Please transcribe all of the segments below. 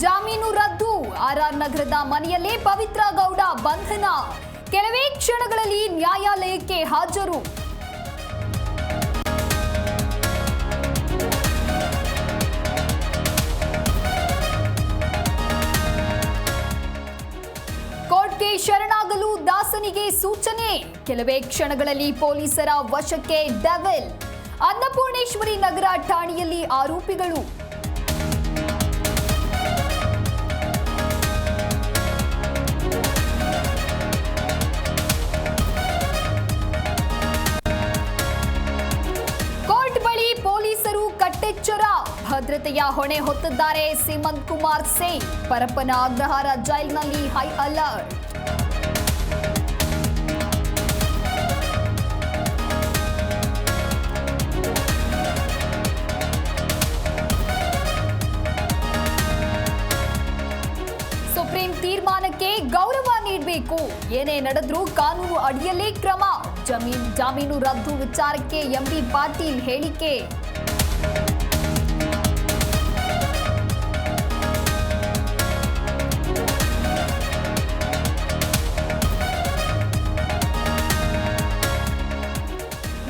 ಜಾಮೀನು ರದ್ದು. ಆರ್ಆರ್ ನಗರದ ಮನೆಯಲ್ಲೇ ಪವಿತ್ರ ಗೌಡ ಬಂಧನ. ಕೆಲವೇ ಕ್ಷಣಗಳಲ್ಲಿ ನ್ಯಾಯಾಲಯಕ್ಕೆ ಹಾಜರು. ಕೋರ್ಟ್ಗೆ ಶರಣಾಗಲು ದಾಸನಿಗೆ ಸೂಚನೆ. ಕೆಲವೇ ಕ್ಷಣಗಳಲ್ಲಿ ಪೊಲೀಸರ ವಶಕ್ಕೆ ಡೆವಿಲ್. ಅನ್ನಪೂರ್ಣೇಶ್ವರಿ ನಗರ ಠಾಣೆಯಲ್ಲಿ ಆರೋಪಿಗಳು. ಕೋರ್ಟ್ ಬಳಿ ಪೊಲೀಸರು ಕಟ್ಟೆಚ್ಚರ. ಭದ್ರತೆಯ ಹೊಣೆ ಹೊತ್ತಿದ್ದಾರೆ ಸೀಮಂತ್ ಕುಮಾರ್ ಸೇನ್. ಪರಪ್ಪನ ಅಗ್ರಹಾರ ಜೈಲಿನಲ್ಲಿ ಹೈ ಅಲರ್ಟ್. ಸುಪ್ರೀಂ ತೀರ್ಮಾನಕ್ಕೆ ಗೌರವ ನೀಡಬೇಕು. ಏನೇ ನಡೆದ್ರೂ ಕಾನೂನು ಅಡಿಯಲ್ಲೇ ಕ್ರಮ. ಜಾಮೀನು ರದ್ದು ವಿಚಾರಕ್ಕೆ ಎಂಬಿ ಪಾಟೀಲ್ ಹೇಳಿಕೆ.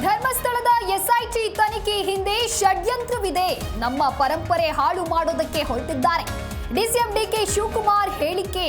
ಧರ್ಮಸ್ಥಳದ ಎಸ್ಐಟಿ ತನಿಖೆ ಹಿಂದೆ ಷಡ್ಯಂತ್ರವಿದೆ. ನಮ್ಮ ಪರಂಪರೆ ಹಾಳು ಮಾಡೋದಕ್ಕೆ ಹೊರಟಿದ್ದಾರೆ. ಡಿಸಿಎಂ ಡಿಕೆ ಶಿವಕುಮಾರ್ ಹೇಳಿಕೆ.